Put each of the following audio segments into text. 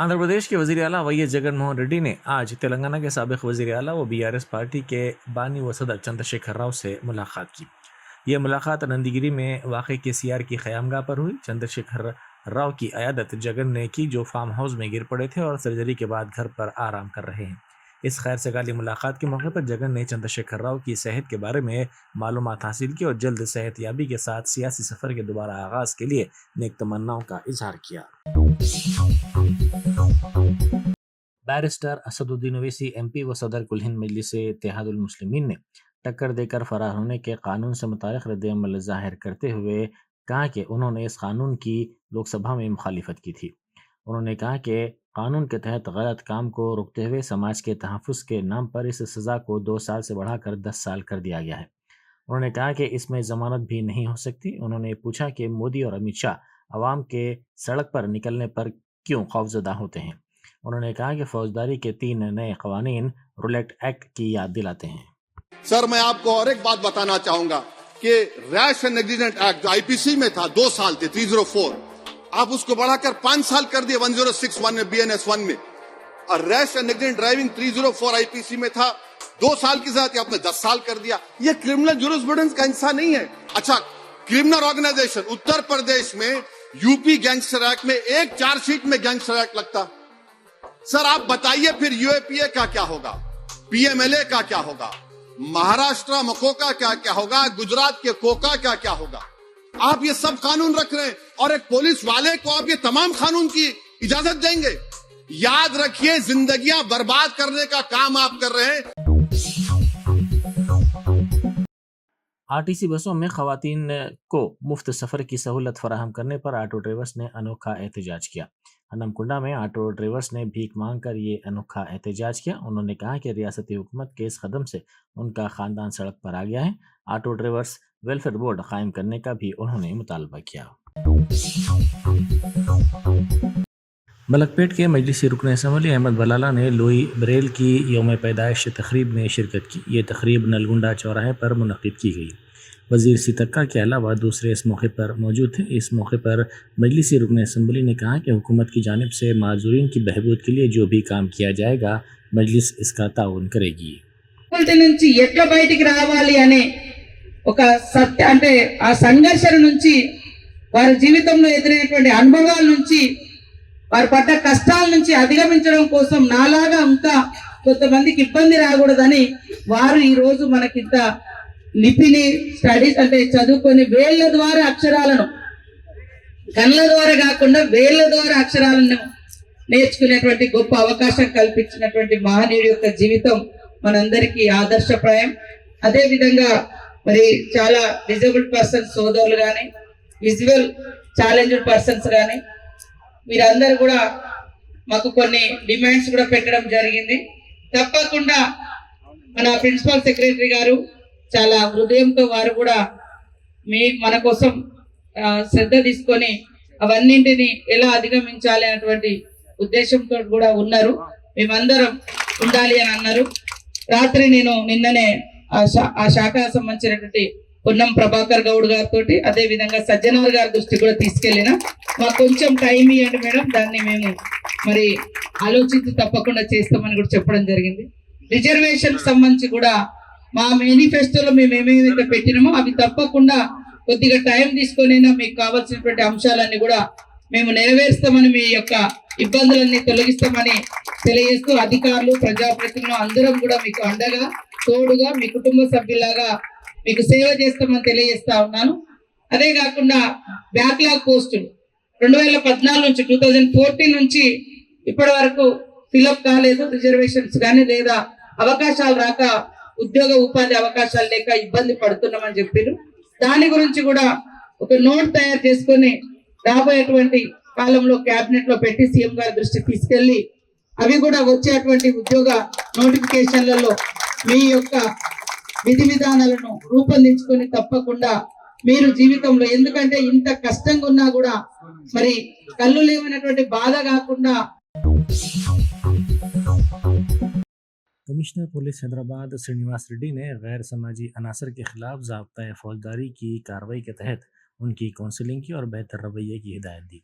आंध्र प्रदेश के वज़ीर आला वैएस जगन मोहन रेड्डी ने आज तेलंगाना के साबिक़ वज़ीर आला व बीआरएस पार्टी के बानी व सदर चंद्रशेखर राव से मुलाकात की। यह मुलाकात नंदीगिरी में वाक़ केसीआर की क़यामगाह पर हुई। चंद्रशेखर राव की अयादत जगन ने की, जो फार्म हाउस में गिर पड़े थे और सर्जरी के बाद घर पर आराम कर रहे हैं। इस खैर सगाली मुलाकात के मौके पर जगन ने चंद्रशेखर राव की सेहत के बारे में मालूमात हासिल की और जल्द सेहत याबी के साथ सियासी सफ़र के दोबारा आगाज़ के लिए नेक तमन्नाओं का इजहार किया। बैरिस्टर असदुद्दीन ओवैसी एमपी व सदर कुल हिंद मजलिस इत्तेहादुल मुस्लिमीन ने टक्कर देकर फरार होने के कानून से मुताल्लिक़ रद्द-ए-अमल ज़ाहिर करते हुए कहा कि उन्होंने इस कानून की लोकसभा में मुखालिफत की थी। उन्होंने कहा कि कानून के तहत गलत काम को रोकते हुए समाज के तहफ़्फ़ुज़ के नाम पर इस सज़ा को 2 साल से बढ़ाकर 10 साल कर दिया गया है। उन्होंने कहा कि इसमें ज़मानत भी नहीं हो सकती। उन्होंने पूछा कि मोदी और अमित शाह अवाम के सड़क पर निकलने पर क्यों खौफज़दा होते हैं। उन्होंने कहा कि फौजदारी के 3 नए क़वानीन रूलेट एक्ट की याद दिलाते हैं। सर, मैं आपको और एक बात बताना चाहूंगा कि रैश एंड नेग्लिजेंट एक्ट जो आईपीसी में था 2 साल थे 304, आप उसको बढ़ाकर 5 साल कर दिए 1061 में बीएनएस 1 में। और rash and negligent driving 304 IPC में था 2 साल की सजा थी, आपने 10 साल कर दिया। ये क्रिमिनल जुरिस्प्रूडेंस का हिस्सा नहीं है। अच्छा, क्रिमिनल ऑर्गेनाइजेशन उत्तर प्रदेश में यूपी गैंगस्टर एक्ट में एक चार्जशीट में गैंगस्टर एक्ट लगता। सर आप बताइए फिर यूएपीए का क्या होगा, पीएमएलए का क्या होगा, महाराष्ट्र मको का क्या होगा, गुजरात के कोका का क्या होगा। आप ये सब कानून रख रहे हैं और एक पुलिस वाले को आप ये तमाम कानून की इजाजत देंगे। याद रखिए, जिंदगियां बर्बाद करने का काम आप कर रहे हैं। आरटीसी बसों में खवातीन को मुफ्त सफ़र की सहूलत फराहम करने पर ऑटो ड्राइवर्स ने अनोखा एहतजाज किया। हनमकुंडा में ऑटो ड्राइवर्स ने भीख मांग कर ये अनोखा एहतजाज किया। उन्होंने कहा कि रियासती हुकूमत के इस कदम से उनका ख़ानदान सड़क पर आ गया है। ऑटो ड्राइवर्स वेलफेयर बोर्ड कायम करने का भी उन्होंने मुतालबा किया। मलकपेट के मजलिसी रुकन असम्बली अहमद बलाला ने लुई ब्रेल की यौम पैदाइश तकरीब में शिरकत की। ये तकरीब नलगुंडा चौराहे पर मुनक़िद की गई। वज़ीर सितक्का के अलावा दूसरे इस मौके पर मौजूद थे। इस मौके पर मजलिसी रुकन असम्बली ने कहा कि हुकूमत की जानिब से माजूरीन की बहबूद के लिए जो भी काम किया जाएगा मजलिस इसका ताउन करेगी। నుంచి ఎట్లా బయటికి రావాలి అనే ఒక సత్య అంటే ఆ సంఘర్షణ నుంచి వారి జీవితంలో ఎదురైనటువంటి అనుభవాల నుంచి వారు పడ్డ కష్టాల నుంచి అధిగమించడం కోసం నాలాగా ఇంకా కొంతమందికి ఇబ్బంది రాకూడదని వారు ఈ రోజు మనకింత లిపిని స్టడీస్ అంటే చదువుకొని వేళ్ల ద్వారా అక్షరాలను కళ్ళ ద్వారా కాకుండా వేళ్ల ద్వారా అక్షరాలను నేర్చుకునేటువంటి గొప్ప అవకాశం కల్పించినటువంటి మహనీయుడి యొక్క జీవితం మనందరికీ ఆదర్శప్రాయం. అదే విధంగా మరి చాలా డిజేబుల్డ్ పర్సన్స్ సోదరులు కానీ విజువల్ ఛాలెంజ్డ్ పర్సన్స్ కానీ మీరందరూ కూడా మాకు కొన్ని డిమాండ్స్ కూడా పెట్టడం జరిగింది. తప్పకుండా మన ప్రిన్సిపల్ సెక్రటరీ గారు చాలా హృదయంతో వారు కూడా మన కోసం శ్రద్ధ తీసుకొని అవన్నింటిని ఎలా అధిగమించాలి అనేటువంటి ఉద్దేశంతో కూడా ఉన్నారు. మేమందరం ఉండాలి అని అన్నారు. రాత్రి నేను నిన్ననే ఆ శాఖకు సంబంధించినటువంటి పొన్నం ప్రభాకర్ గౌడ్ గారితో అదే విధంగా సజ్జనార్ గారి దృష్టి కూడా తీసుకెళ్లిన. మాకు కొంచెం టైం ఇవ్వండి మేడం, దాన్ని మేము మరి ఆలోచించి తప్పకుండా చేస్తామని కూడా చెప్పడం జరిగింది. రిజర్వేషన్ సంబంధించి కూడా మా మేనిఫెస్టోలో మేము ఏమేమైతే పెట్టినామో అవి తప్పకుండా కొద్దిగా టైం తీసుకొనైనా మీకు కావాల్సినటువంటి అంశాలన్నీ కూడా మేము నెరవేరుస్తామని, మీ యొక్క ఇబ్బందులన్నీ తొలగిస్తామని తెలియజేస్తూ అధికారులు ప్రజాప్రతినిధులు అందరం కూడా మీకు అండగా తోడుగా మీ కుటుంబ సభ్యులాగా మీకు సేవ చేస్తామని తెలియజేస్తా ఉన్నాను. అదే కాకుండా బ్యాక్లాగ్ పోస్టులు 2014 నుంచి 2014 నుంచి ఇప్పటి వరకు ఫిలప్ కాలేదు. రిజర్వేషన్స్ కానీ లేదా అవకాశాలు రాక ఉద్యోగ ఉపాధి అవకాశాలు లేక ఇబ్బంది పడుతున్నామని చెప్పారు. దాని గురించి కూడా ఒక నోట్ తయారు చేసుకొని రాబోయేటువంటి కాలంలో కేబినెట్ లో పెట్టి సీఎం గారి దృష్టికి తీసుకెళ్లి అవి కూడా వచ్చేటువంటి ఉద్యోగ నోటిఫికేషన్లలో మీ యొక్క విధి విధానాలను రూపొందించుకొని తప్పకుండా మీరు జీవితంలో, ఎందుకంటే ఇంత కష్టంగా ఉన్నా కూడా మరి కళ్ళు లేవనటువంటి బాధ కాకుండా. कमिश्नर पुलिस हैदराबाद श्रीनिवास रेड्डी ने गैर समाजी अनासर के खिलाफ ज़ाब्ता फौजदारी की कार्रवाई के तहत उनकी काउंसलिंग की और बेहतर रवैये की हिदायत दी।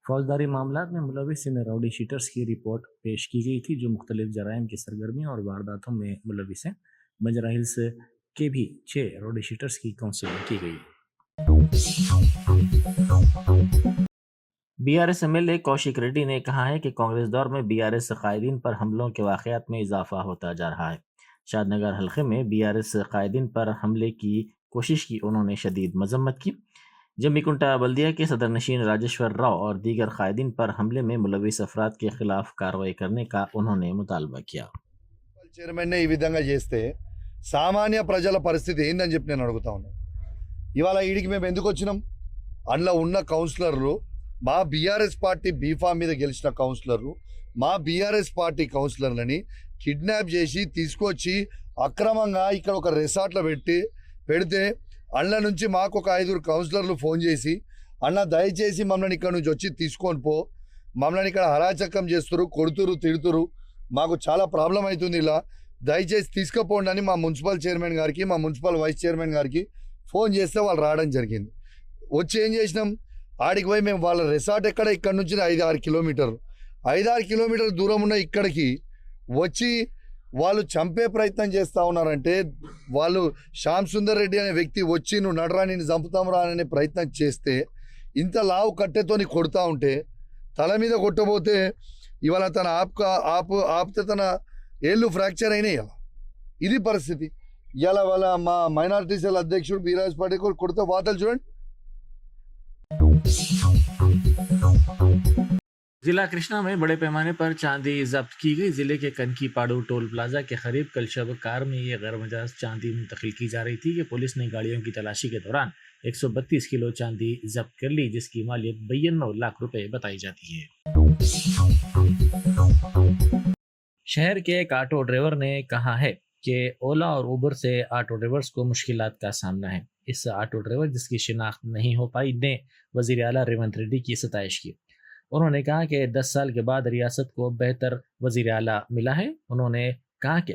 फौजदारी मामलात में मुलविस इन राउडी शीटर्स की रिपोर्ट पेश की गई थी जो मुख्तलिफ जराइम की सरगर्मियों और वारदातों में मुलविस हैं। बंजारा हिल्स के भी 6 राउडी शीटर्स की काउंसलिंग की गई। बीआरएस एमएलए कौशिक रेड्डी ने कहा है कि कांग्रेस दौर में बीआरएस कायदीन पर हमलों के वाकयात में इजाफा होता जा रहा है। शादनगर हल्के में बीआरएस कायदीन पर हमले की कोशिश की उन्होंने शदीद मजम्मत की। जम्मीकुंटा बल्दिया के सदर नशीन राजेश्वर राव और दीगर कायदीन पर हमले में मुलविस अफराद के खिलाफ कार्रवाई करने का उन्होंने मुतालबा किया। చైర్మన్ ఈ విధంగా చేస్తే సామాన్య ప్రజల పరిస్థితి ఏందని చెప్పి నేను అడుగుతా ఉన్నాను. ఇవాళ ఈడికి మేము ఎందుకు వచ్చినాం? అందులో ఉన్న కౌన్సిలర్లు మా బీఆర్ఎస్ పార్టీ బీఫామ్ మీద గెలిచిన కౌన్సిలర్లు మా బీఆర్ఎస్ పార్టీ కౌన్సిలర్లని కిడ్నాప్ చేసి తీసుకొచ్చి అక్రమంగా ఇక్కడ ఒక రిసార్ట్లో పెడితే అన్న నుంచి మాకు ఒక 5 కౌన్సిలర్లు ఫోన్ చేసి అన్న దయచేసి మమ్మల్ని ఇక్కడ నుంచి వచ్చి తీసుకొని పో, మమ్మల్ని ఇక్కడ హరాచకం చేస్తురు, కొడుతురు, తిడుతురు, మాకు చాలా ప్రాబ్లం అవుతుంది, ఇలా దయచేసి తీసుకుపోండి అని మా మున్సిపల్ చైర్మన్ గారికి మా మున్సిపల్ వైస్ చైర్మన్ గారికి ఫోన్ చేస్తే వాళ్ళు రావడం జరిగింది. వచ్చి ఏం చేసినాం, ఆడికి పోయి మేము వాళ్ళ రిసార్ట్ ఇక్కడ నుంచి 5-6 కిలోమీటర్లు 5-6 కిలోమీటర్ల దూరం ఉన్న ఇక్కడికి వచ్చి వాళ్ళు చంపే ప్రయత్నం చేస్తూ ఉన్నారంటే, వాళ్ళు శ్యామ్ సుందర్ రెడ్డి అనే వ్యక్తి వచ్చి నువ్వు నడరా నేను చంపుతాంరా అనే ప్రయత్నం చేస్తే ఇంత లావు కట్టెతోని కొడుతూ ఉంటే తల మీద కొట్టబోతే ఇవాళ తన ఆపితే తన ఏళ్ళు ఫ్రాక్చర్ అయినాయి. ఇది పరిస్థితి. ఇలా వాళ్ళ మా మైనారిటీ సెల్ అధ్యక్షుడు బీఆర్ఎస్ పార్టీ కొడితే వార్తలు చూడండి. जिला कृष्णा में बड़े पैमाने पर चांदी जब्त की गई। जिले के कनकी पाड़ू टोल प्लाजा के करीब कल शब कार में ये गैर मजाज चांदी मुंतकिल की जा रही थी कि पुलिस ने गाड़ियों की तलाशी के दौरान 132 किलो चांदी जब्त कर ली, जिसकी मालियत 92 लाख रुपए बताई जाती है। शहर के एक ऑटो ड्राइवर ने कहा है कि ओला और उबर से ऑटो ड्राइवर्स को मुश्किलात का सामना है। इस ऑटो ड्राइवर जिसकी शिनाख्त नहीं हो पाई ने वजीर आला रेवंत रेड्डी की सताइश की। उन्होंने कहा कि 10 साल के बाद रियासत को बेहतर वजीर आला मिला है। उन्होंने कहा कि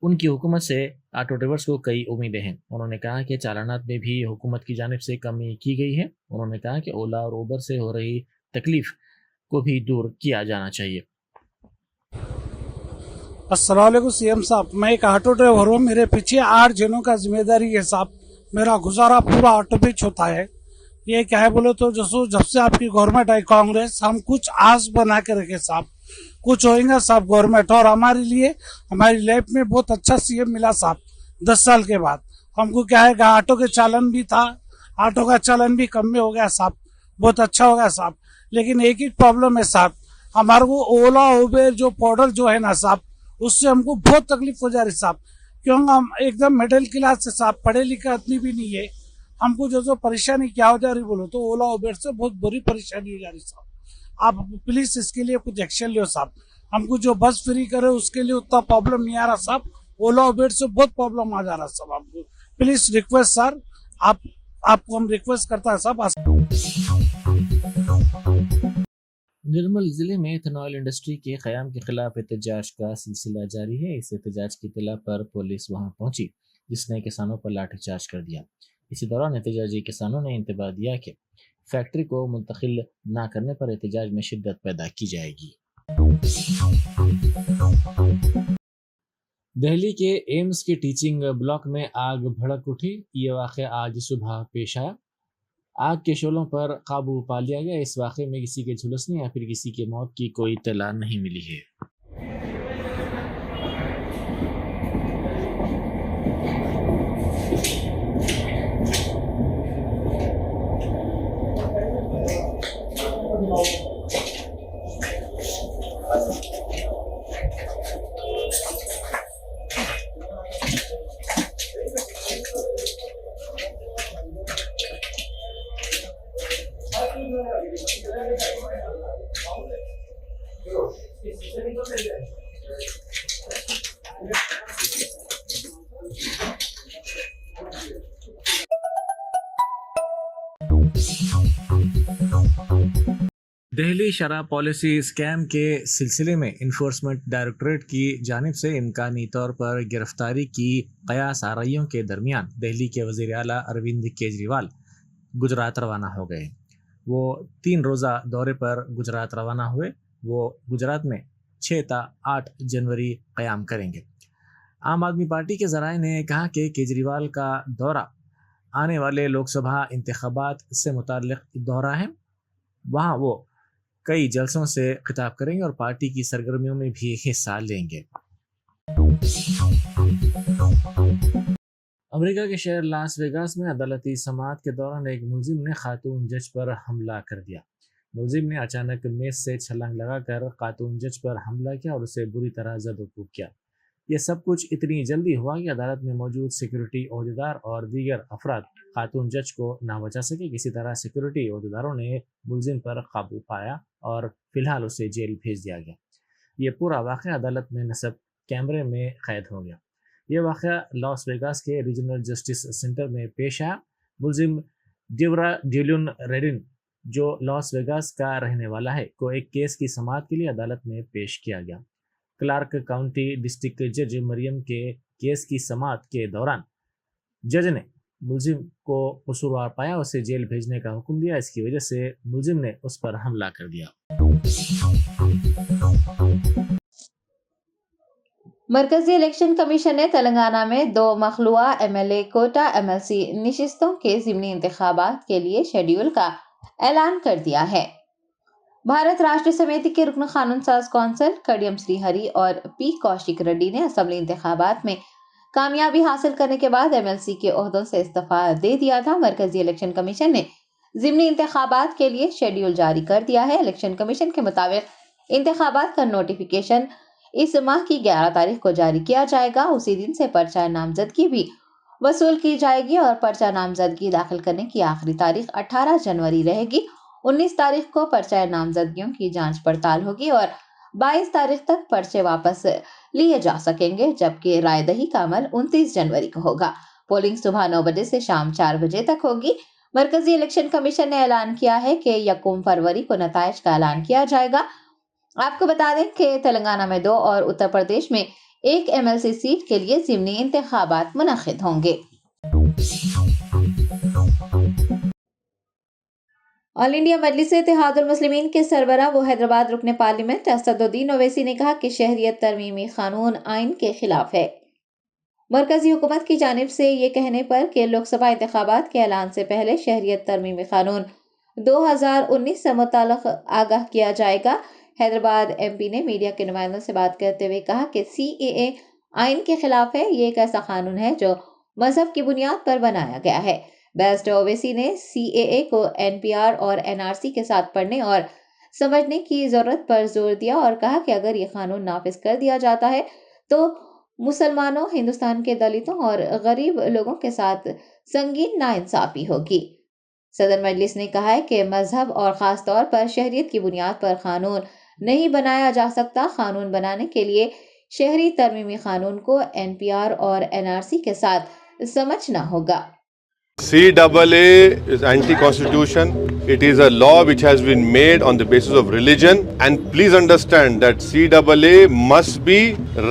उनकी हुकूमत से ऑटो ड्राइवर्स को कई उम्मीदें हैं। उन्होंने कहा कि चालानात में भी हुकूमत की जानिब से कमी की गई है। उन्होंने कहा कि ओला और उबर से हो रही तकलीफ को भी दूर किया जाना चाहिए। अस्सलाम वालेकुम सीएम साहब, मैं एक ऑटो ड्राइवर हूँ, मेरे पीछे 8 जनों का जिम्मेदारी है साहब। मेरा गुजारा पूरा ऑटो पे होता है। ये क्या है बोले तो जब से आपकी गवर्नमेंट आई कांग्रेस, हम कुछ आस बना के रखे साहब, कुछ होएगा साहब गवर्नमेंट, और हमारे लिए हमारी लाइफ में बहुत अच्छा सीएम मिला साहब। 10 साल के बाद हमको क्या है, ऑटो के चालन भी था, ऑटो का चालन भी कम में हो गया साहब, बहुत अच्छा हो गया साहब। लेकिन एक ही प्रॉब्लम है साहब, हमारे को ओला उबेर जो पोर्टल जो है ना साहब, उससे हमको बहुत तकलीफ हो जा रही साहब, क्योंकि हम एकदम मिडिल क्लास से साहब, पढ़े लिखे आदमी भी नहीं है। हमको जो परेशानी क्या हो जा रही बोलो तो ओला उबेर से बहुत बुरी परेशानी हो जा रही साहब। आप प्लीज इसके लिए कुछ एक्शन लियो साहब। हमको जो बस फ्री करे उसके लिए उतना प्रॉब्लम नहीं आ रहा साहब, ओला उबेर से बहुत प्रॉब्लम आ जा रहा साहब। हमको प्लीज रिक्वेस्ट सर, आपको हम रिक्वेस्ट करता है साहब। निर्मल जिले में इथेनॉल इंडस्ट्री के क़याम के खिलाफ एहतजाज का सिलसिला जारी है। इस एहतजाज की इत्तला पर पुलिस वहां पहुंची, जिसने किसानों पर लाठीचार्ज कर दिया। इसी दौरान एहतजाजी किसानों ने इंतबाह दिया कि फैक्ट्री को मुंतकिल ना करने पर एहतजाज में शिद्दत पैदा की जाएगी। दिल्ली के एम्स के टीचिंग ब्लॉक में आग भड़क उठी। ये वाक़या आज सुबह पेश आया। आग के शोलों पर काबू पा लिया गया। इस वाक़े में किसी के झुलसने या फिर किसी की मौत की कोई इत्तला नहीं मिली है। दिल्ली शराब पॉलिसी स्कैम के सिलसिले में इन्फोर्समेंट डायरेक्टरेट की जानिब से इम्कानी तौर पर गिरफ्तारी की कयास आराइयों के दरमियान दिल्ली के वज़ीर आला अरविंद केजरीवाल गुजरात रवाना हो गए। وہ 3 روزہ دورے پر گجرات روانہ ہوئے. وہ گجرات میں 6 تا 8 جنوری قیام کریں گے. عام آدمی پارٹی کے ذرائع نے کہا کہ کیجریوال کا دورہ آنے والے لوک سبھا انتخابات سے متعلق دورہ ہے. وہاں وہ کئی جلسوں سے خطاب کریں گے اور پارٹی کی سرگرمیوں میں بھی حصہ لیں گے. امریکہ کے شہر لاس ویگاس میں عدالتی سماعت کے دوران ایک ملزم نے خاتون جج پر حملہ کر دیا. ملزم نے اچانک میز سے چھلانگ لگا کر خاتون جج پر حملہ کیا اور اسے بری طرح زد و کوب کیا. یہ سب کچھ اتنی جلدی ہوا کہ عدالت میں موجود سیکورٹی عہدیدار اور دیگر افراد خاتون جج کو نہ بچا سکے. کسی طرح سیکورٹی عہدیداروں نے ملزم پر قابو پایا اور فی الحال اسے جیل بھیج دیا گیا. یہ پورا واقعہ عدالت میں نصب کیمرے میں قید ہو گیا. یہ واقعہ لاس ویگاس کے ریجنل جسٹس سینٹر میں پیش آیا. ملزم ڈیورا ڈیولن ریڈن جو لاس ویگاس کا رہنے والا ہے کو ایک کیس کی سماعت کے لیے عدالت میں پیش کیا گیا. کلارک کاؤنٹی ڈسٹرکٹ جج مریم کے کیس کی سماعت کے دوران جج نے ملزم کو قصوروار پایا، اسے جیل بھیجنے کا حکم دیا. اس کی وجہ سے ملزم نے اس پر حملہ کر دیا. مرکزی الیکشن کمیشن نے تلنگانہ میں 2 مخلوعہ MLA کوٹا MLC نشستوں کے ضمنی انتخابات کے لیے شیڈول کا اعلان کر دیا ہے. بھارت راشٹر سمیتی کے رکن قانون ساز کونسل کڈیم سری ہری اور پی کوشک ریڈی نے اسمبلی انتخابات میں کامیابی حاصل کرنے کے بعد MLC کے عہدوں سے استعفیٰ دے دیا تھا. مرکزی الیکشن کمیشن نے ضمنی انتخابات کے لیے شیڈول جاری کر دیا ہے. الیکشن کمیشن کے مطابق انتخابات کا نوٹیفیکیشن اس ماہ کی 11 تاریخ کو جاری کیا جائے گا. اسی دن سے پرچہ نامزدگی بھی وصول کی جائے گی اور پرچہ نامزدگی داخل کرنے کی آخری تاریخ 18 جنوری رہے گی. 19 تاریخ کو پرچہ نامزدگیوں کی جانچ پڑتال ہوگی اور 22 تاریخ تک پرچے واپس لیے جا سکیں گے، جبکہ رائے دہی کا عمل 29 جنوری کو ہوگا. پولنگ صبح 9 بجے سے شام 4 بجے تک ہوگی. مرکزی الیکشن کمیشن نے اعلان کیا ہے کہ 1 فروری کو نتائج کا اعلان کیا جائے گا. آپ کو بتا دیں کہ تلنگانہ میں 2 اور اتر پردیش میں 1 MLC سیٹ کے لیے ضمنی انتخابات منعقد ہوں گے. آل انڈیا مجلس اتحاد المسلمین کے سربراہ و حیدرآباد رکن پارلیمنٹ اسدالدین اویسی نے کہا کہ شہریت ترمیمی قانون آئین کے خلاف ہے. مرکزی حکومت کی جانب سے یہ کہنے پر کہ لوک سبھا انتخابات کے اعلان سے پہلے شہریت ترمیمی قانون 2019 سے متعلق آگاہ کیا جائے گا. حیدرآباد MP نے میڈیا کے نمائندوں سے بات کرتے ہوئے کہا کہ CAA آئین کے خلاف ہے. یہ ایک ایسا قانون ہے جو مذہب کی بنیاد پر بنایا گیا ہے. بیرسٹر اویسی نے CAA کو NPR اور NRC کے ساتھ پڑھنے اور سمجھنے کی ضرورت پر زور دیا اور کہا کہ اگر یہ قانون نافذ کر دیا جاتا ہے تو مسلمانوں، ہندوستان کے دلتوں اور غریب لوگوں کے ساتھ سنگین ناانصافی ہوگی. صدر مجلس نے کہا ہے کہ مذہب اور خاص طور پر شہریت کی بنیاد پر قانون نہیں بنایا جا سکتا. قانون بنانے کے لیے شہری ترمیمی قانون کو NPR اور NRC کے ساتھ سمجھنا ہوگا. CAA is anti-constitution. It is a law which has been made on the basis of religion. And please understand that CAA must be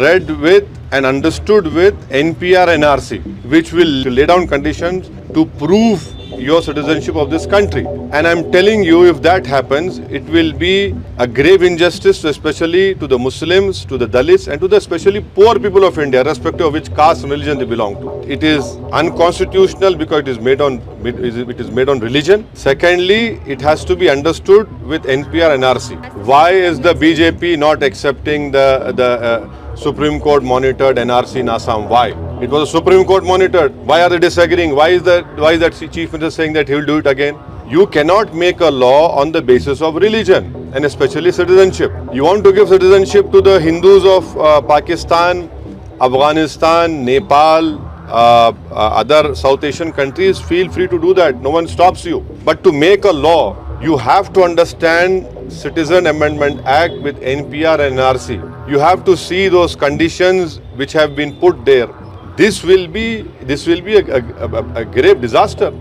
read with and understood with NPR and NRC, which will lay down conditions to prove your citizenship of this country. And I'm telling you, if that happens, it will be a grave injustice, especially to the Muslims, to the Dalits, and to the especially poor people of India, irrespective of which caste and religion they belong to. It is unconstitutional because it is made on religion. Secondly, it has to be understood with NPR and NRC. Why is the BJP not accepting the Supreme Court monitored NRC in Assam? Why? It was a Supreme Court monitored. Why are they disagreeing? Why is that Chief Minister saying that he will do it again? You cannot make a law on the basis of religion and especially citizenship. You want to give citizenship to the Hindus of Pakistan, Afghanistan, Nepal, other South Asian countries, feel free to do that. No one stops you. But to make a law, you have to understand Citizen Amendment Act with NPR and NRC. You have to see those conditions which have been put there. This will be a grave disaster.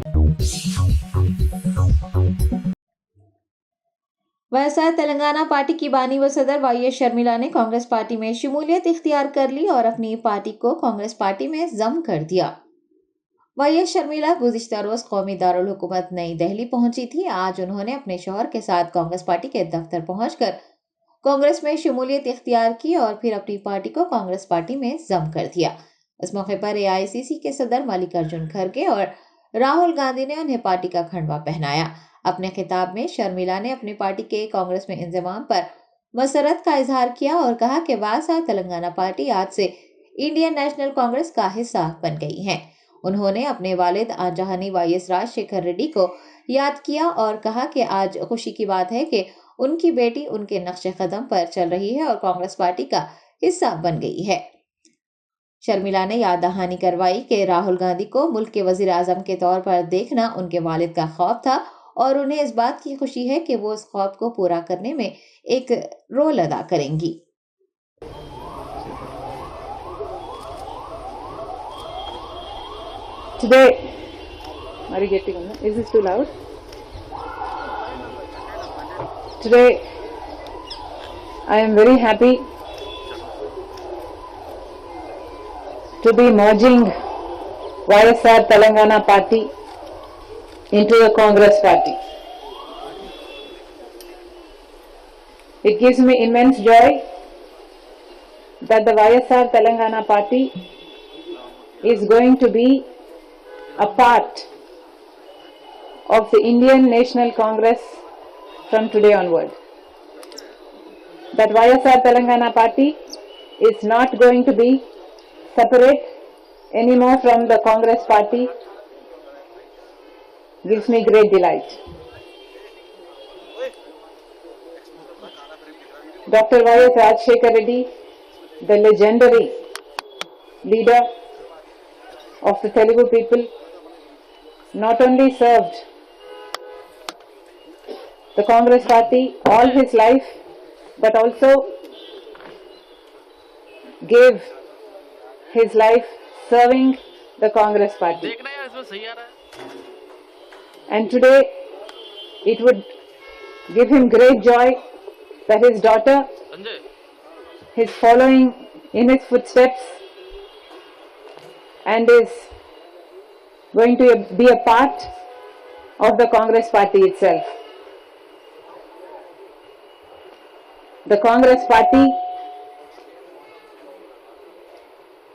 ویسا Telangana party کی بانی و صدر YS Sharmila نے Congress party میں شمولیت اختیار کر لی اور اپنی پارٹی کو کانگریس پارٹی میں ضم کر دیا. वाई एस शर्मिला गुज़िश्ता रोज कौमी दारुल हुकूमत नई दिल्ली पहुंची थी। आज उन्होंने अपने शौहर के साथ कांग्रेस पार्टी के दफ्तर पहुंचकर कांग्रेस में शमूलियत इख्तियार की और फिर अपनी पार्टी को कांग्रेस पार्टी में जम कर दिया। इस मौके पर एआईसीसी के सदर मल्लिकार्जुन खड़गे और राहुल गांधी ने उन्हें पार्टी का खंडवा पहनाया। अपने खिताब में शर्मिला ने अपनी पार्टी के कांग्रेस में इंजमाम पर मसरत का इजहार किया और कहा कि वाईएसआर तेलंगाना पार्टी आज से इंडियन नेशनल कांग्रेस का हिस्सा बन गई है। उन्होंने अपने वालिद आजहानी वाईएस राजशेखर रेड्डी को याद किया और कहा कि आज खुशी की बात है कि उनकी बेटी उनके नक्शे कदम पर चल रही है और कांग्रेस पार्टी का हिस्सा बन गई है। शर्मिला ने याद दहानी करवाई कि राहुल गांधी को मुल्क के वजीर आजम के तौर पर देखना उनके वालिद का ख्वाब था और उन्हें इस बात की खुशी है कि वो इस ख्वाब को पूरा करने में एक रोल अदा करेंगी। Today, are you getting on? Is this too loud? Today, I am very happy to be merging YSR Telangana Party into the Congress Party. It gives me immense joy that the YSR Telangana Party is going to be a part of the Indian National Congress from today onward. That YSR Telangana Party is not going to be separate anymore from the Congress Party gives me great delight. Dr. Y.S. Rajshekar Reddy, the legendary leader of the Telugu people, not only served the Congress Party all his life, but also gave his life serving the Congress Party. And today it would give him great joy that his daughter is following in his footsteps and is going to be a part of the Congress Party itself. The Congress Party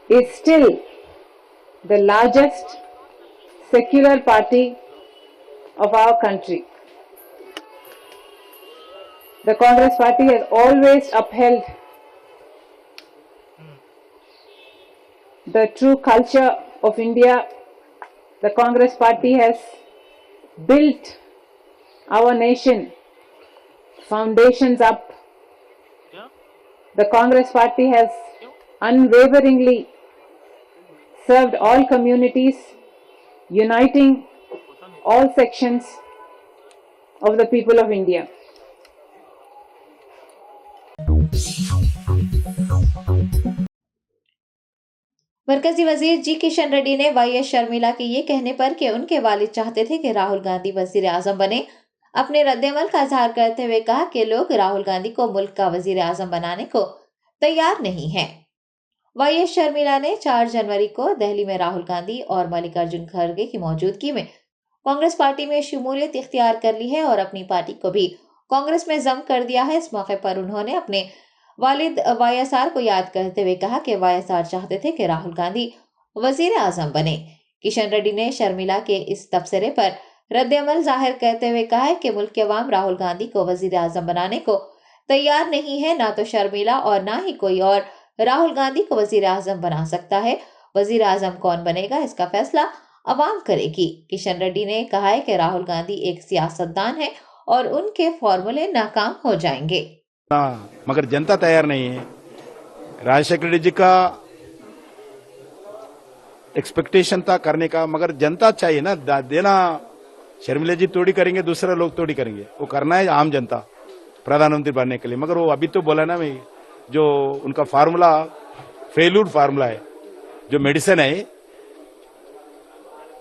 is still the largest secular party of our country. The Congress Party has always upheld the true culture of India. The Congress Party has built our nation foundations up. The Congress Party has unwaveringly served all communities, uniting all sections of the people of India. मरकजी वजीर जी किशन रेड्डी ने YS Sharmila के ये कहने पर कि उनके वालिद चाहते थे कि राहुल गांधी वजीर आजम बने, अपने रद्देमल का इजहार करते हुए कहा कि लोग राहुल गांधी को मुल्क का वजीर आजम बनाने को तैयार नहीं हैं। वाईएस शर्मिला ने 4 जनवरी को दिल्ली में राहुल गांधी और मल्लिकार्जुन खड़गे की मौजूदगी में कांग्रेस पार्टी में शमूलियत इख्तियार कर ली है और अपनी पार्टी को भी कांग्रेस में जम कर दिया है। इस मौके पर उन्होंने अपने वालिद वाईएसआर को याद करते हुए कहा कि वाईएसआर चाहते थे कि राहुल गांधी वजीर आजम बने। किशन रेड्डी ने शर्मिला के इस तबसरे पर रद्द-ए-अमल जाहिर करते हुए कहा है कि मुल्क के अवाम राहुल गांधी को वजीर आजम बनाने को तैयार नहीं है। ना तो शर्मिला और ना ही कोई और राहुल गांधी को वजीर आजम बना सकता है। वजीर आजम कौन बनेगा इसका फैसला अवाम करेगी। किशन रेड्डी ने कहा है कि राहुल गांधी एक सियासतदान है और उनके फॉर्मूले नाकाम हो जाएंगे। मगर जनता तैयार नहीं है। राजशेखर रेड्डी जी का एक्सपेक्टेशन था करने का, मगर जनता चाहिए ना देना। शर्मिला जी थोड़ी करेंगे, दूसरे लोग थोड़ी करेंगे। वो करना है आम जनता प्रधानमंत्री बनने के लिए। मगर वो अभी तो बोला ना भाई, जो उनका फार्मूला फेल्यूर फार्मूला है, जो मेडिसिन है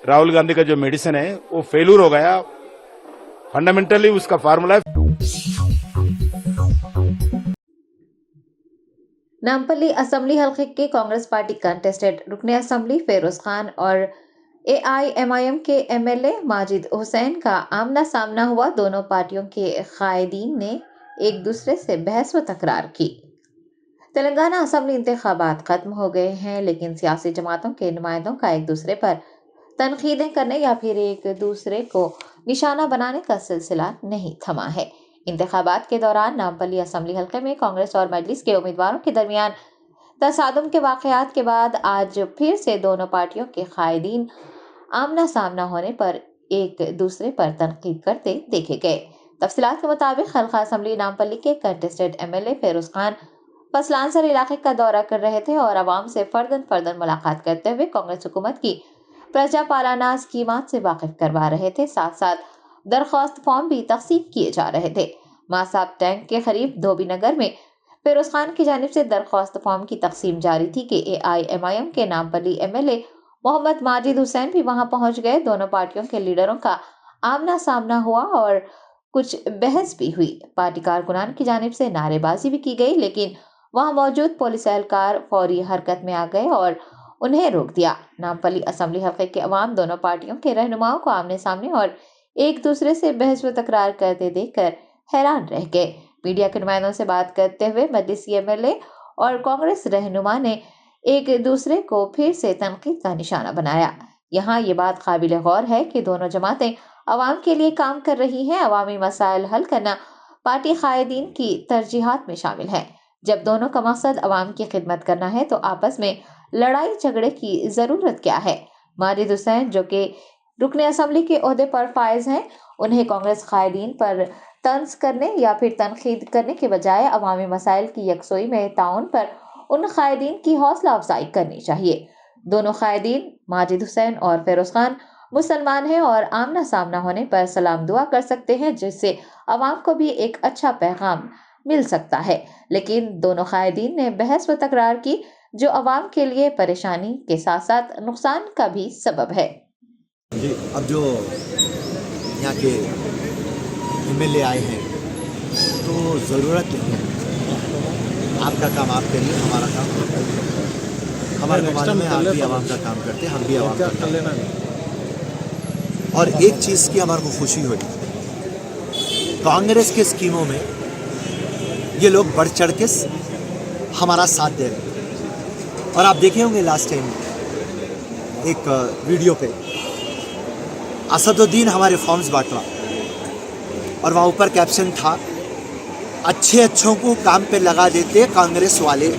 राहुल गांधी का, जो मेडिसिन है वो फेल्यूर हो गया। फंडामेंटली उसका फार्मूला है। नामपल्ली असेंबली हल्के के कांग्रेस पार्टी कंटेस्टेड रुकने असेंबली फेरोज खान और AIMIM کے MLA ماجد حسین کا آمنا سامنا ہوا. دونوں پارٹیوں کے قائدین نے ایک دوسرے سے بحث و تکرار کی. تلنگانہ اسمبلی انتخابات ختم ہو گئے ہیں، لیکن سیاسی جماعتوں کے نمائندوں کا ایک دوسرے پر تنقیدیں کرنے یا پھر ایک دوسرے کو نشانہ بنانے کا سلسلہ نہیں تھما ہے. انتخابات کے دوران نامپلی اسمبلی حلقے میں کانگریس اور مجلس کے امیدواروں کے درمیان تصادم کے واقعات کے بعد آج پھر سے دونوں پارٹیوں کے قائدین آمنا سامنا ہونے پر ایک دوسرے پر تنقید کرتے دیکھے گئے. تفصیلات کے مطابق حلقہ اسمبلی نامپلی کے کنٹسٹڈ MLA فیروز خان فصلانسر علاقے کا دورہ کر رہے تھے اور عوام سے فردن ملاقات کرتے ہوئے کانگریس حکومت کی پرجا پالانہ اسکیمات سے واقف کروا رہے تھے. ساتھ ساتھ درخواست فارم بھی تقسیم کیے جا رہے تھے. ماساب ٹینک کے قریب دھوبی نگر میں فیروز خان کی جانب سے درخواست فارم کی تقسیم جاری تھی کہ AIMIM کے نامپلی MLA محمد ماجد حسین بھی وہاں پہنچ گئے. دونوں پارٹیوں کے لیڈروں کا آمنا سامنا ہوا اور کچھ بحث بھی ہوئی. پارٹی کارکنان کی جانب سے نعرے بازی بھی کی گئی، لیکن وہاں موجود پولیس اہلکار فوری حرکت میں آ گئے اور انہیں روک دیا. نامپلی اسمبلی حلقے کے عوام دونوں پارٹیوں کے رہنماؤں کو آمنے سامنے اور ایک دوسرے سے بحث و تکرار کرتے دیکھ کر حیران رہ گئے. میڈیا کے نمائندوں سے بات کرتے ہوئے مجلسی MLA اور کانگریس رہنما نے ایک دوسرے کو پھر سے تنقید کا نشانہ بنایا. یہاں یہ بات قابل غور ہے کہ دونوں جماعتیں عوام کے لیے کام کر رہی ہیں. عوامی مسائل حل کرنا پارٹی قائدین کی ترجیحات میں شامل ہے. جب دونوں کا مقصد عوام کی خدمت کرنا ہے تو آپس میں لڑائی جھگڑے کی ضرورت کیا ہے؟ ماجد حسین جو کہ رکن اسمبلی کے عہدے پر فائز ہیں، انہیں کانگریس قائدین پر طنز کرنے یا پھر تنقید کرنے کے بجائے عوامی مسائل کی یکسوئی میں تعاون پر ان قائدین کی حوصلہ افزائی کرنی چاہیے. دونوں قائدین ماجد حسین اور فیروز خان مسلمان ہیں اور آمنا سامنا ہونے پر سلام دعا کر سکتے ہیں، جس سے عوام کو بھی ایک اچھا پیغام مل سکتا ہے. لیکن دونوں قائدین نے بحث و تکرار کی جو عوام کے لیے پریشانی کے ساتھ ساتھ نقصان کا بھی سبب ہے. جی اب جو یہاں کے MLA آئے ہیں تو ضرورت نہیں ہے، آپ کا کام آپ کریے، ہمارا کام ہم کریں. ہمارے زمانے میں آپ بھی عوام کا کام کرتے، ہم بھی عوام کا کام کرتے. اور ایک چیز کی ہمارے کو خوشی ہوئی، کانگریس کے اسکیموں میں یہ لوگ بڑھ چڑھ کے ہمارا ساتھ دے رہے ہیں. اور آپ دیکھے ہوں گے لاسٹ ٹائم ایک ویڈیو پہ اسد الدین ہمارے فارمز بانٹ رہا اور وہاں اوپر کیپشن تھا، اچھوں کو کام پہ لگا دیتے کانگریس والے.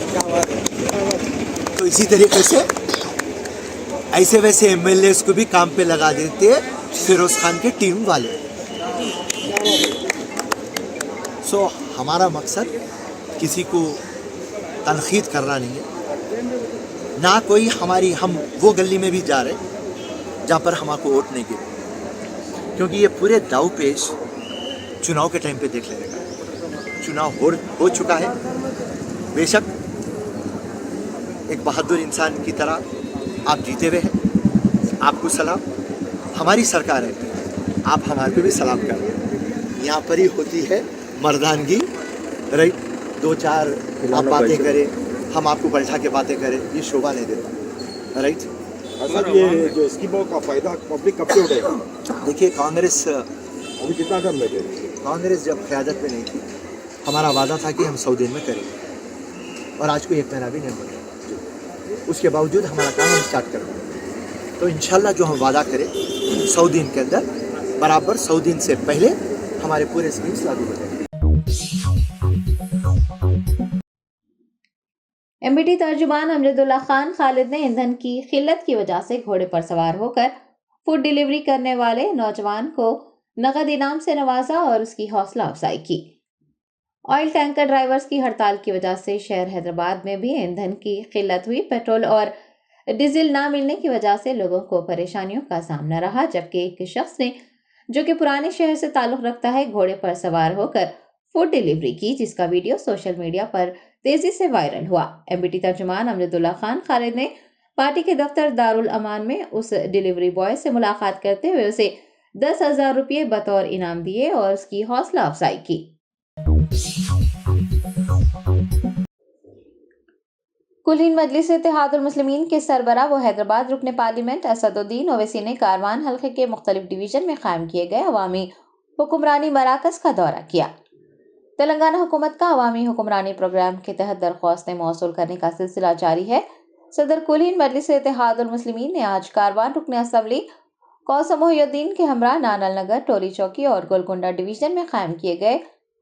تو اسی طریقے سے ایسے ویسے MLAs کو بھی کام پہ لگا دیتے فیروز خان کے ٹیم والے. سو ہمارا مقصد کسی کو تنقید کرنا نہیں ہے، نہ کوئی ہم وہ گلی میں بھی جا رہے جہاں پر ہم کو ووٹ نہیں گرے، کیونکہ یہ پورے داؤ پیش چناؤ کے ٹائم پہ دیکھ لے گا. چناؤ ہو چکا ہے، بے شک ایک بہادر انسان کی طرح آپ جیتے ہوئے ہیں، آپ کو سلام. ہماری سرکار ہے، آپ ہمارے کو بھی سلام کر رہے ہیں. یہاں پر ہی ہوتی ہے مردانگی، رائٹ. دو چار آپ باتیں کریں، ہم آپ کو بلٹھا کے باتیں کریں، یہ شوبھا نہیں دیتا، رائٹ. یہ جو اسکیموں کا فائدہ پبلک کب سے اٹھے گا؟ دیکھیے کانگریس ابھی کتنا ٹائم لگے؟ کانگریس جب قیادت میں نہیں تھی، ہمارا وعدہ تھا کہ ہم 100 دن میں کریں گے، اور آج کو 1 مہینہ بھی نہیں ہوا. اس کے باوجود ہمارا کام ہم اسٹارٹ کر دیں. تو انشاءاللہ جو ہم وعدہ کریں 100 دن کے اندر برابر 100 دن سے پہلے ہمارے پورے اسکیمس لاگو ہو جائیں. MBT ترجمان امجد اللہ خان خالد نے ایندھن کی قلت کی وجہ سے گھوڑے پر سوار ہو کر فوڈ ڈیلیوری کرنے والے نوجوان کو نقد انعام سے نوازا اور اس کی حوصلہ افزائی کی. آئل ٹینکر ڈرائیورز کی ہڑتال کی وجہ سے شہر حیدرآباد میں بھی ایندھن کی قلت ہوئی. پیٹرول اور ڈیزل نہ ملنے کی وجہ سے لوگوں کو پریشانیوں کا سامنا رہا، جبکہ ایک شخص نے جو کہ پرانے شہر سے تعلق رکھتا ہے گھوڑے پر سوار ہو کر فوڈ ڈیلیوری کی، جس کا ویڈیو سوشل میڈیا پر تیزی سے وائرل ہوا. MBT ترجمان امجد اللہ خان خالد نے پارٹی کے دفتر دارالامان میں اس ڈیلیوری بوائے سے ملاقات کرتے ہوئے اسے 10,000 روپے بطور انعام دیے اور اس کی حوصلہ افزائی کی. कुल हिंद मजलिस इत्तेहादुल मुस्लिमीन के सरबरा व हैदराबाद रुकन पार्लियामेंट असदुद्दीन ओवैसी ने कारवान हल्के के मुख्तलिफ डिवीजन में कायम किए गए अवामी हुक्मरानी मराकज का दौरा किया। तेलंगाना हुकूमत का अवामी हुक्मरानी प्रोग्राम के तहत दरख्वास्तें मौसूल करने का सिलसिला जारी है। सदर कुल हिंद मजलिस इत्तेहादुल मुस्लिमीन ने आज कारवान रुकन असम्बली कौसम मोहिउद्दीन के हमरा नानल नगर, टोली चौकी और गोलकुंडा डिवीजन में कायम किए गए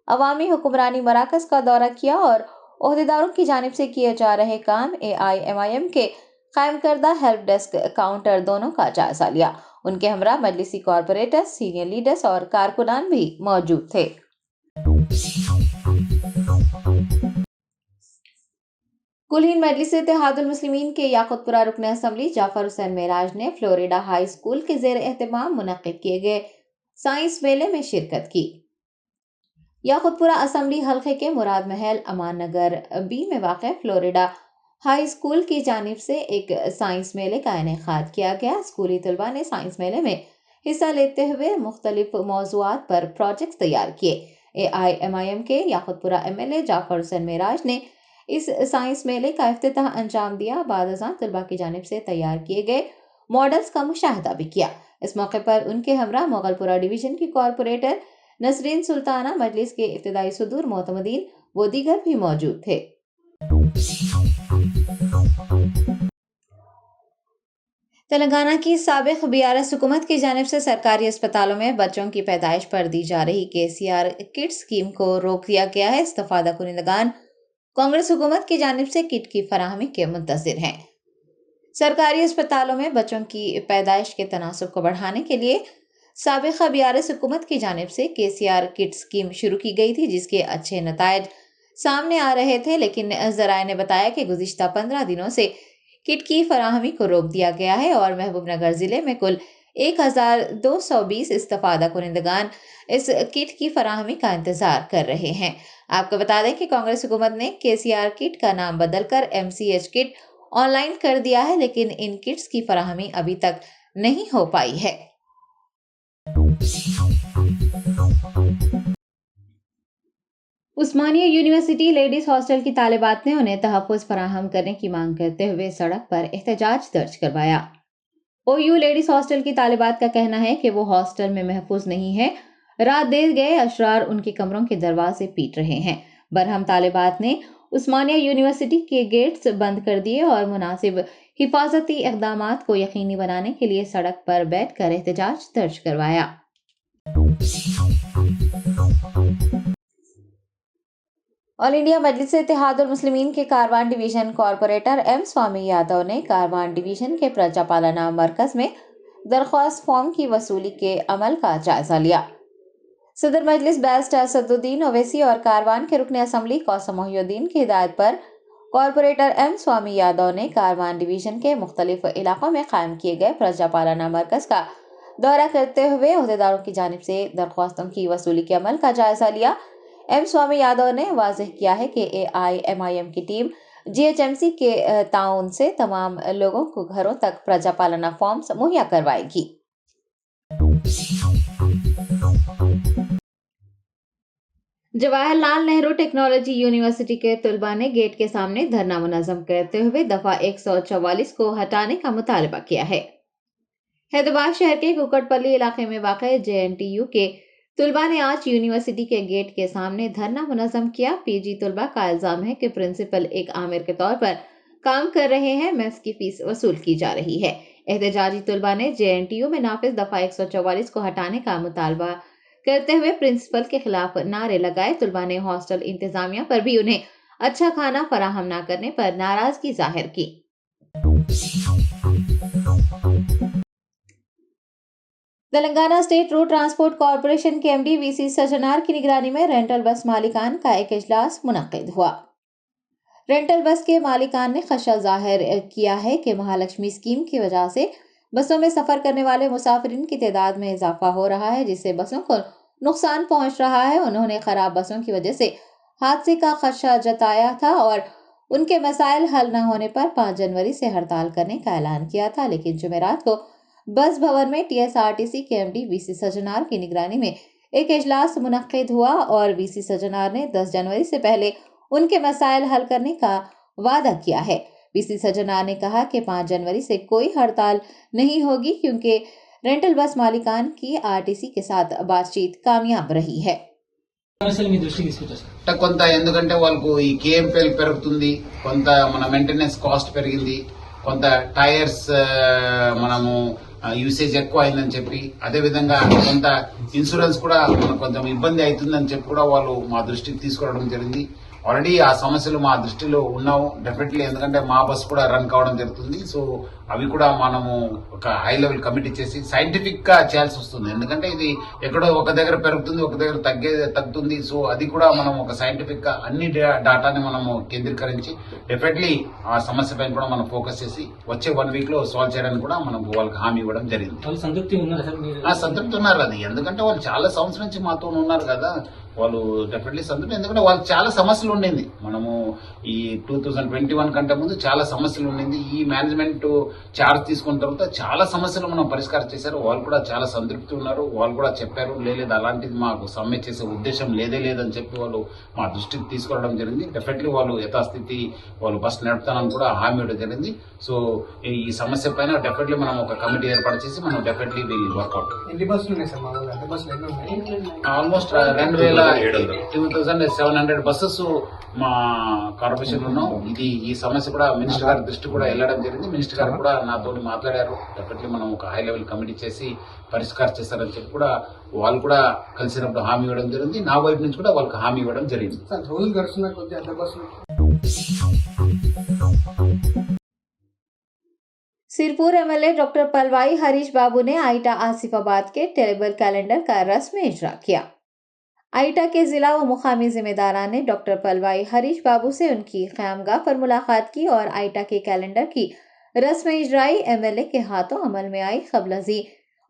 अवामी हुक्मरानी मराकज का दौरा किया और ओहदेदारों की जानिब से किए जा रहे काम AIMIM के कायम करदा हेल्प डेस्क काउंटर दोनों का जायजा लिया। उनके हमरा मजलिसी कॉरपोरेटर्स, सीनियर लीडर्स और कारकुनान भी मौजूद थे। कुल हिंद मजलिस इत्तेहादुल मुस्लिमीन के याकुतपुरा रुकन असम्बली जाफर हुसैन मेराज ने फ्लोरिडा हाई स्कूल के ज़ेर एहतमाम मुनक्किद किए गए साइंस मेले में शिरकत की। याकुतपुरा असम्बली हल्के के मुराद महल अमान नगर B में वाक़ फ्लोरिडा हाई स्कूल की जानिब से एक साइंस मेले का इनेकाद किया गया। स्कूली तलबा ने साइंस मेले में हिस्सा लेते हुए मुख्तलिफ मौज़ूआत पर प्रोजेक्ट तैयार किए। AIMIM के याकुतपुरा MLA जाफर हुसैन मेराज ने इस साइंस मेले का इफ्तिताह अंजाम दिया। बाद अज़ां तलबा की जानिब से तैयार किए गए मॉडल्स का मुशाहिदा भी किया। इस मौके पर उनके हमरा मोगलपुरा डिवीजन की कॉरपोरेटर नसरीन सुल्ताना, मजलिस के इब्तिदाई सदूर मोतमदीन व दीगर भी मौजूद थे। तेलंगाना की साबिक BRS हुकूमत की जानिब से सरकारी अस्पतालों में बच्चों की पैदाइश पर दी जा रही KCR किट स्कीम को रोक दिया गया है। इस्तफादा कुनिंदगान कांग्रेस हुकूमत की जानिब से किट की फराहमी के मुंतज़िर हैं। सरकारी अस्पतालों में बच्चों की पैदाइश के तनासुब को बढ़ाने के लिए साबिक़ा BRS हुकूमत की जानिब से KCR किट स्कीम शुरू की गई थी, जिसके अच्छे नतायज सामने आ रहे थे, लेकिन ज़राए ने बताया कि गुज़िश्ता 15 दिनों से किट की फराहमी को रोक दिया गया है और महबूबनगर ज़िले में कुल 1220 इस्तफादा कुनिंदगान इस किट की फराहमी का इंतज़ार कर रहे हैं। आपको बता दें कि कांग्रेस हुकूमत ने KCR किट का नाम बदलकर MCH किट ऑनलाइन कर दिया है, लेकिन इन किट्स की फराहमी अभी तक नहीं हो पाई है। उस्मानिया यूनिवर्सिटी लेडीज हॉस्टल की तालिबात ने उन्हें तहफ़्फ़ुज़ फराहम करने की मांग करते हुए सड़क पर एहतजाज दर्ज करवाया। OU लेडीज हॉस्टल की तालिबात का कहना है कि वो हॉस्टल में महफूज नहीं है। रात देर गए अशरार उनके कमरों के दरवाजे पीट रहे हैं। बरहम तालिबात ने उस्मानिया यूनिवर्सिटी के गेट्स बंद कर दिए और मुनासिब हिफाजती इक़दामात को यकीनी बनाने के लिए सड़क पर बैठकर एहतजाज दर्ज करवाया। ऑल इंडिया मजलिस इत्तेहादुल मुस्लिमीन के कारवान डिवीजन कॉरपोरेटर M स्वामी यादव ने कारवान डिवीजन के प्रजा पालना मरकज में दरख्वास्त फॉर्म की वसूली के अमल का जायजा लिया। सदर मजलिस बैरिस्टर असदुद्दीन ओवैसी और कारवान के रुकन असम्बली कौसम मोहिउद्दीन की हिदायत पर कॉरपोरेटर M स्वामी यादव ने कारवान डिवीजन के मुख्तलिफ इलाकों में कायम किए गए प्रजा पालना मरकज का दौरा करते हुए ओहदेदारों की जानिब से दरख्वास्तों की वसूली के अमल का जायजा लिया। M स्वामी यादव ने वाज़ेह किया है कि AIMIM की टीम GHMC के ताउन से तमाम लोगों को घरों तक प्रजा पालना फॉर्म्स मुहैया करवाएगी। जवाहरलाल नेहरू टेक्नोलॉजी यूनिवर्सिटी के तलबा ने गेट के सामने धरना मुनज़्ज़म करते हुए दफा 144 को हटाने का मुतालबा किया है। हैदराबाद शहर के कुकटपल्ली इलाके में वाक़ JNTU के तलबा ने आज यूनिवर्सिटी के गेट के सामने धरना मुनज़्ज़म किया। PG तलबा का इल्ज़ाम है कि प्रिंसिपल एक आमिर के तौर पर काम कर रहे हैं, मेस की फीस वसूल की जा रही है। एहतजाजी तलबा ने JNTU में नाफिज दफा 144 को हटाने का मुतालबा करते हुए प्रिंसिपल के खिलाफ नारे लगाए। तलबा ने हॉस्टल इंतजामिया पर भी उन्हें अच्छा खाना फराहम न करने पर नाराजगी जाहिर की। Telangana state road transport corporation के MD VC सजनार की निगरानी में रेंटल बस मालिकान का एक इजलास मुनक्किद हुआ। रेंटल बस के मालिकान ने खदशा जाहिर किया है कि महालक्ष्मी स्कीम की वजह से बसों में सफर करने वाले मुसाफिरीन की तादाद में इजाफा हो रहा है, जिससे बसों को नुकसान पहुंच रहा है। उन्होंने खराब बसों की वजह से हादसे का खदशा जताया था और उनके मसाइल हल न होने पर 5 जनवरी से हड़ताल करने का ऐलान किया था, लेकिन जुमेरात को बस भवन में TSRTC के MD VC सजनार की निगरानी में एक इजलास मुनक्किद हुआ और VC सजनार ने 10 जनवरी से पहले उनके मसाइल हल करने का वादा किया है। پی سی سجنا نے کہا کہ 5 جنوری سے کوئی ہڑتال نہیں ہوگی کیونکہ رینٹل بس مالکان کی RTC کے ساتھ بات چیت کامیاب رہی ہے. కొంత ఎందుకంటే వాళ్ళకు ఈ KMPL పెరుగుతుంది, కొంత మన మెయింటెనెన్స్ కాస్ట్ పెరిగింది, కొంత టైర్స్ మనము యూసేజ్ ఎక్కువ అయిందని చెప్పి, అదే విధంగా కొంత ఇన్సూరెన్స్ కూడా మనకు కొంచెం ఇబ్బంది అవుతుందని చెప్పి కూడా వాళ్ళు మా దృష్టికి తీసుకురావడం జరిగింది. ఆల్రెడీ ఆ సమస్యలు మా దృష్టిలో ఉన్నావు డెఫినెట్లీ, ఎందుకంటే మా బస్ కూడా రన్ కావడం జరుగుతుంది. సో అవి కూడా మనము ఒక హై లెవెల్ కమిటీ చేసి సైంటిఫిక్ గా చేయాల్సి వస్తుంది. ఎందుకంటే ఇది ఎక్కడో ఒక దగ్గర పెరుగుతుంది, ఒక దగ్గర తగ్గుతుంది. సో అది కూడా మనం ఒక సైంటిఫిక్ గా అన్ని డాటాని మనము కేంద్రీకరించి డెఫినెట్లీ ఆ సమస్య పైన కూడా మనం ఫోకస్ చేసి వచ్చే 1 వీక్ లో సాల్వ్ చేయడానికి కూడా మనం వాళ్ళకి హామీ ఇవ్వడం జరిగింది. సంతృప్తి ఉన్నారు అది, ఎందుకంటే వాళ్ళు చాలా సంవత్సరం నుంచి మాతో ఉన్నారు కదా, వాళ్ళు డెఫినెట్లీ సంతృప్తి. ఎందుకంటే వాళ్ళకి చాలా సమస్యలు ఉండింది. మనము ఈ 2021 కంటే ముందు చాలా సమస్యలు ఉండింది. ఈ మేనేజ్మెంట్ చార్జ్ తీసుకున్న తర్వాత చాలా సమస్యలు మనం పరిష్కారం చేశారు. వాళ్ళు కూడా చాలా సంతృప్తి ఉన్నారు. వాళ్ళు కూడా చెప్పారు, లేదు అలాంటిది మాకు సమ్మె చేసే ఉద్దేశం లేదని చెప్పి వాళ్ళు మా దృష్టికి తీసుకురావడం జరిగింది. డెఫినెట్లీ వాళ్ళు యథాస్థితి వాళ్ళు బస్ నడుపుతానని కూడా హామీ ఇవ్వడం జరిగింది. సో ఈ సమస్య పైన డెఫినెట్లీ మనం ఒక కమిటీ ఏర్పాటు చేసి మనం definitely will work out. Almost 2700 buses మా కార్పొరేషన్ ఉన్నాం. ఇది ఈ సమస్య కూడా మినిస్టర్ గారి దృష్టి కూడా వెళ్ళడం జరిగింది. మినిస్టర్ గారు కూడా నాతో మాట్లాడారు. డెఫినెట్లీ మనం ఒక హై లెవెల్ కమిటీ చేసి పరిష్కారం చేస్తారని చెప్పి కూడా వాళ్ళు కూడా కలిసినప్పుడు హామీ ఇవ్వడం జరిగింది. నా వైపు నుంచి కూడా వాళ్ళకి హామీ ఇవ్వడం జరిగింది. सिरपुर MLA डॉक्टर पलवाई हरीश बाबू ने आइटा आसिफाबाद के टेबल कैलेंडर का रस्म इजरा किया. आइटा के जिला व मुकामी जिम्मेदारान ने डॉक्टर पलवाई हरीश बाबू से उनकी क़यामगाह पर मुलाकात की और आइटा के कैलेंडर की रस्म इजराई MLA के हाथों अमल में आई. क़ब्ल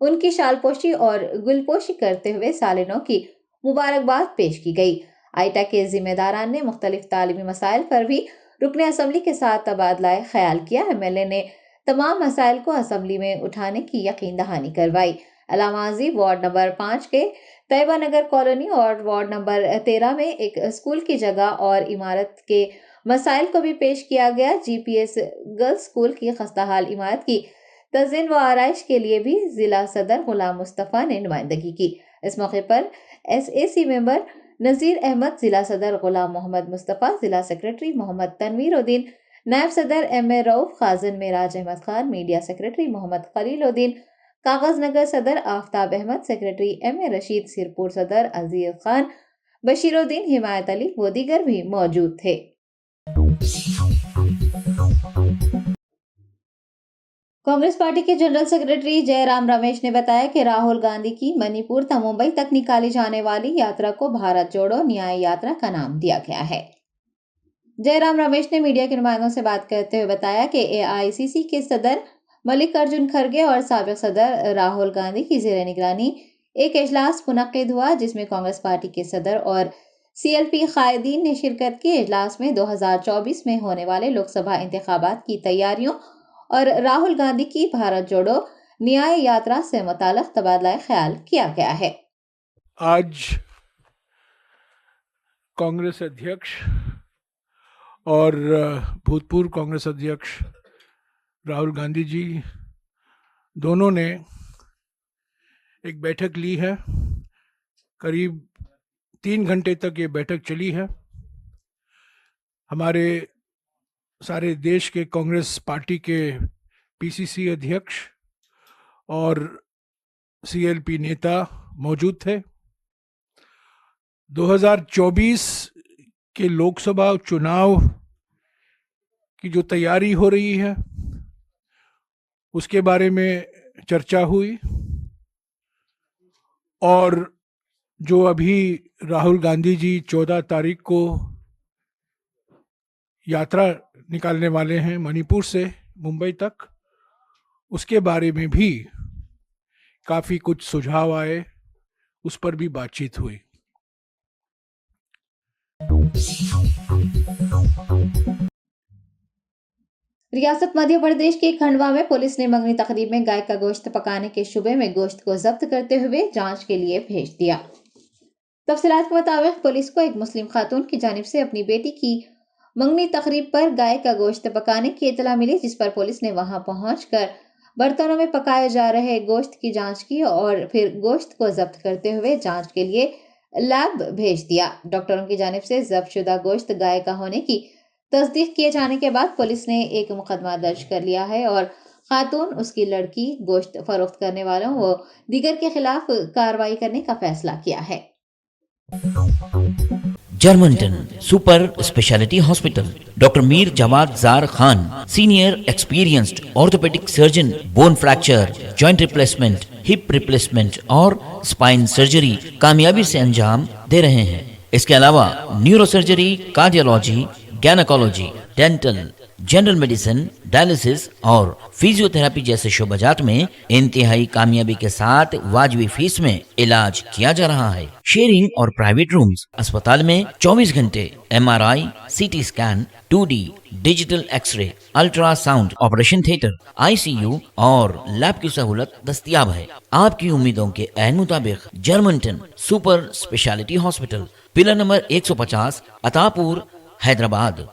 उनकी शालपोशी और गुलपोशी करते हुए सालिनों की मुबारकबाद पेश की गई. आइटा के जिम्मेदारान ने मुख्तलिफ तालीमी मसाइल पर भी रुकने असम्बली के साथ तबादला ख्याल किया. MLA ने तमाम मसाइल को असम्बली में उठाने की यकीन दहानी करवाई. अलामाजी वार्ड नंबर 5 के तैयबा नगर कॉलोनी और वार्ड नंबर 13 में एक स्कूल की जगह और इमारत के मसाइल को भी पेश किया गया. GPS गर्ल्स स्कूल की खस्ताहाल इमारत की तज़ीन व आराइश के लिए भी जिला सदर गुलाम मुस्तफ़ा ने नुमाइंदगी की. इस मौके पर SAC मेंबर नज़ीर अहमद, जिला सदर गुलाम मोहम्मद मुस्तफ़ा, जिला सेक्रेटरी मोहम्मद तनवीर उद्दीन, नायब सदर MA रऊफ, खाजन मेराज अहमद खान, मीडिया सेक्रेटरी मोहम्मद खलील उद्दीन, कागज नगर सदर आफ्ताब अहमद, सेक्रेटरी MA रशीद, सिरपुर सदर अजीज खान, बशीरुद्दीन, हिमायत अली व दीगर भी मौजूद थे. कांग्रेस पार्टी के जनरल सेक्रेटरी जयराम रमेश ने बताया कि राहुल गांधी की मणिपुर से मुंबई तक निकाली जाने वाली यात्रा को भारत जोड़ो न्याय यात्रा का नाम दिया गया है. जयराम रमेश ने मीडिया के नुमाइंदों से बात करते हुए बताया कि AICC के सदर मल्लिकार्जुन खड़गे और साबिक सदर राहुल गांधी की ज़ेर निगरानी एक इजलास मुनक्किद हुआ, जिसमें कांग्रेस पार्टी के सदर और CLP कायदीन ने शिरकत की. इजलास में 2024 में होने वाले लोकसभा इंतखाबात की तैयारियों और राहुल गांधी की भारत जोड़ो न्याय यात्रा से मुताल्लिक़ तबादला ख्याल किया गया है. आज कांग्रेस अध्यक्ष और भूतपूर्व कांग्रेस अध्यक्ष राहुल गांधी जी दोनों ने एक बैठक ली है. करीब 3 घंटे तक ये बैठक चली है. हमारे सारे देश के कांग्रेस पार्टी के PCC अध्यक्ष और CLP नेता मौजूद थे. 2024 के लोकसभा चुनाव की जो तैयारी हो रही है उसके बारे में चर्चा हुई और जो अभी राहुल गांधी जी 14 तारीख को यात्रा निकालने वाले हैं मणिपुर से मुंबई तक, उसके बारे में भी काफ़ी कुछ सुझाव आए, उस पर भी बातचीत हुई. रियासत मध्य प्रदेश के खंडवा में पुलिस ने मंगनी तकरीब में गाय का गोश्त पकाने के शुबे में गोश्त को जब्त करते हुए जांच के लिए भेज दिया. तफसीलात के मुताबिक पुलिस को एक मुस्लिम खातून की जानिब से अपनी बेटी की मंगनी तकरीब पर गाय का गोश्त पकाने की इतला मिली, जिस पर पुलिस ने वहां पहुंचकर बर्तनों में पकाए जा रहे गोश्त की जांच की और फिर गोश्त को जब्त करते हुए जांच के लिए लैब भेज दिया। डॉक्टरों की जानिब से जब्त शुदा गोश्त गाय का होने की तस्दीक किए जाने के बाद पुलिस ने एक मुकदमा दर्ज कर लिया है और खातून, उसकी लड़की, गोश्त फरोख्त करने वालों व दीगर के खिलाफ कार्रवाई करने का फैसला किया है। जर्मनटन super speciality hospital, doctor Mir Jawad Jar Khan, senior experienced orthopaedic surgeon, bone fracture, joint replacement, hip replacement और स्पाइन सर्जरी कामयाबी से अंजाम दे रहे हैं। इसके अलावा neuro surgery, cardiology, gynaecology, dental, general medicine, dialysis और फिजियोथेरेपी जैसे शोबाजात में इंतहाई कामयाबी के साथ वाजिबी फीस में इलाज किया जा रहा है। शेयरिंग और प्राइवेट रूम्स, अस्पताल में 24 घंटे MRI, CT scan, 2D digital X ray, ultrasound, operation theatre, ICU और लैब की सहूलत दस्तयाब है। आपकी उम्मीदों के ऐन मुताबिक Germanten super speciality hospital, pillar number 150, Attapur, Hyderabad.